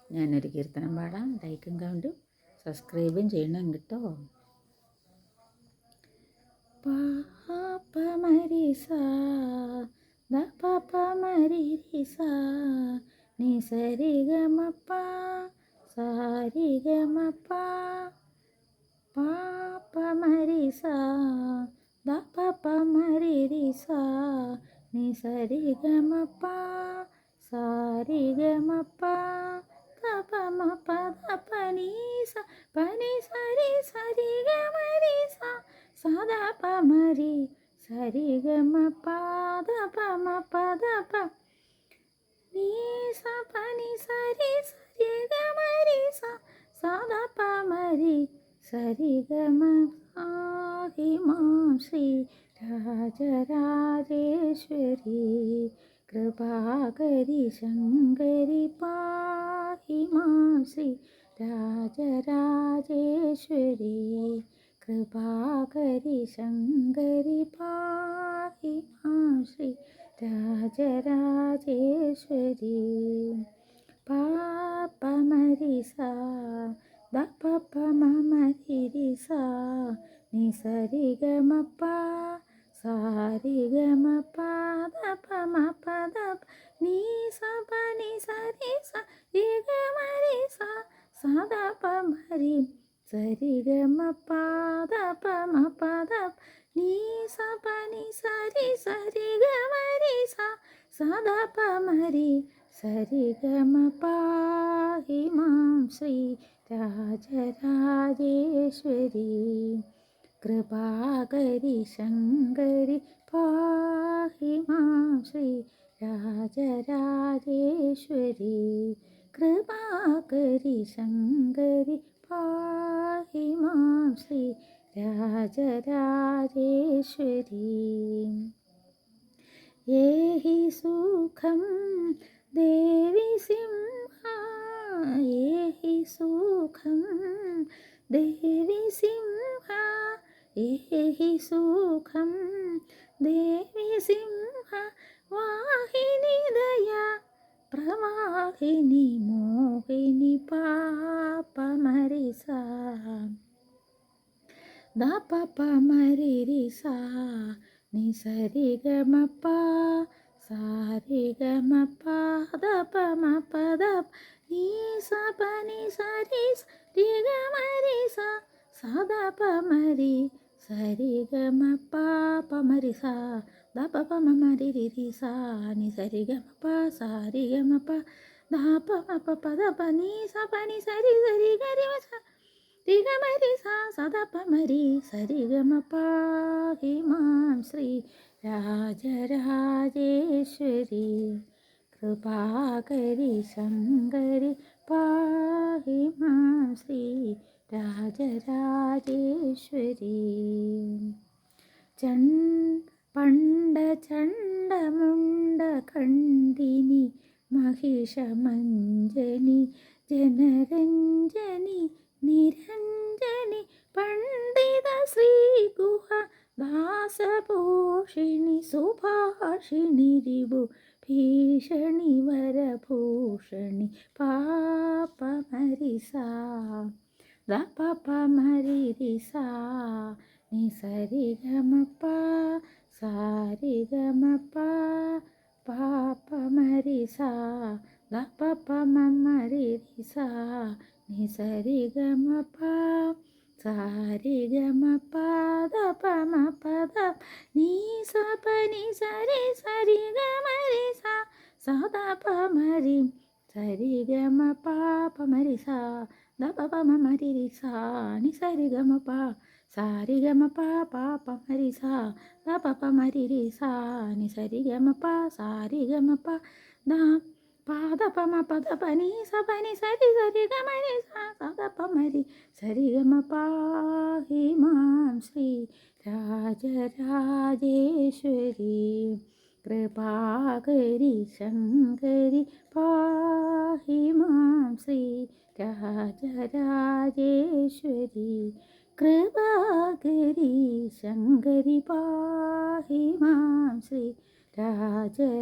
ഞാനൊരു കീർത്തനം പാടാം. ലൈക്കും കമൻറ്റും സബ്സ്ക്രൈബും ചെയ്യണം കേട്ടോ. പാപ്പ മരി സാ ദ പാപ്പ മരി രി സാ നി സരി ഗ മ പ സാരി ഗ മ പ പാപ്പ മരി സാ ദ പാപ്പ മരി രി സാ നി സരി ഗ മ പ സാരി ഗ മ പ ത പ മ പ ധ പ നി സ പ നി സരി സരി ഗ മ രി സ സ ധ പ മ രി സരി ഗ മ പ ധ പ മ പ ധ പ നി സ പ നി സരി സരി ഗ മ രി സ സ ധ പ മ രി സരി ഗ മ പാഹി മാം ശ്രീ രാജരാജേശ്വരി കൃപാകരി ശങ്കരി പാഹി മാം ശ്രീ രാജരാജേശ്വരി കൃപാകരി ശങ്കരി പാഹി മാം ശ്രീ രാജരാജേശ്വരി പാപ്പ മരി സാ ദ പപ്പ മ മരി രി സാ നി സരി ഗ മ പ സാരി ഗ മ പ ധ പ മ പ ധ പ നി സ പ നി സരി സ രി ഗ മ രി സ സ ധ പ മ രി സരി ഗ മ പ ധ പ മ പ ധ പ നി സ പ നി സരി സരി ഗ മ രി സ സ ധ പ മ രി സരി ഗ മ പാഹി മാം ശ്രീ രാജരാജേശ്വരി കൃപാകരി ശങ്കരി പാഹി മാം ശ്രീ രാജരാജേശ്വരി കൃപാകരി ശങ്കരി പാഹി മാം ശ്രീ രാജരാജേശ്വരി ഏഹി സുഖം ദേവി സിംഹ ഏഹി സുഖം ദേവി സിംഹ ഏഹി സുഖം ദേവി സിംഹ വാഹിനി ദയ പ്രവാഹിനി മോഹിനി പാപ്പ മരി സാ ദ പപ്പ മരി രി സാ നി സരി ഗ മ പ സാരി ഗ മ പ ധ പ മ പ ധ പ നി സ പ നി സരി സരി ഗ മ രി സ സ ധ പ മ രി സരി ഗ മ പ പ മ രി സ ധ പ പ മ മ രി രി രി സ നി സരി ഗ മ പ സാരി ഗ മ പ ധ പ മ പ പ ധ പ നി സ പ നി സരി സരി ഗ രി മ സ രി ഗ മ രി സ സ ധ പ മ രി സരി ഗ മ പാഹി മാം ശ്രീ രാജരാജേശ്വരി കൃപാകരി ശങ്കരി പാഹി മാം ശ്രീ രാജരാജേശ്വരി പണ്ട ചണ്ഡമുണ്ട കണ്ഠിനി മഹിഷമഞ്ജനി ജനരഞ്ജനി നിരഞ്ജനി പണ്ഡിത ശ്രീ ഗുഹ ദാസപോഷിണി സുഭാഷിണി രിപു ഭീഷണി വരഭൂഷണി പാപ്പ മരി സാ ദ പപ്പ മരി രി സാ നി സരി ഗ മ പ സാരി ഗ മ പ പാപ്പ മരി സാ ദ പപ്പ മ മരി രി സാ നി സരി ഗ മ പ സാരി ഗ മ പ ധ പ മ പ ധ പ നി സ പ നി സരി സരി ഗ മ രി സ സ ധ പ മ രി സരി ഗ മ പ പ മ രി സ ധ പ പ മ മ രി രി സ നി സരി ഗ മ പ സാരി ഗ മ പ പ പ മ രി സ ധ പ പ മ രി രി സ നി സരി ഗ മ പ സാരി ഗ മ പ ധ പ ധ പ മ പ ധ പ നി സ പ നി സരി സരി ഗ മ രി സ സ ധ പ മ രി സരി ഗ മ പാഹി മാം ശ്രീ രാജരാജേശ്വരി കൃപാകരി ശങ്കരി പാഹി മാം ശ്രീ രാജരാജേശ്വരി കൃപാകരി ശങ്കരി പാഹി മാം ശ്രീ രാജരാജേശ്വരി.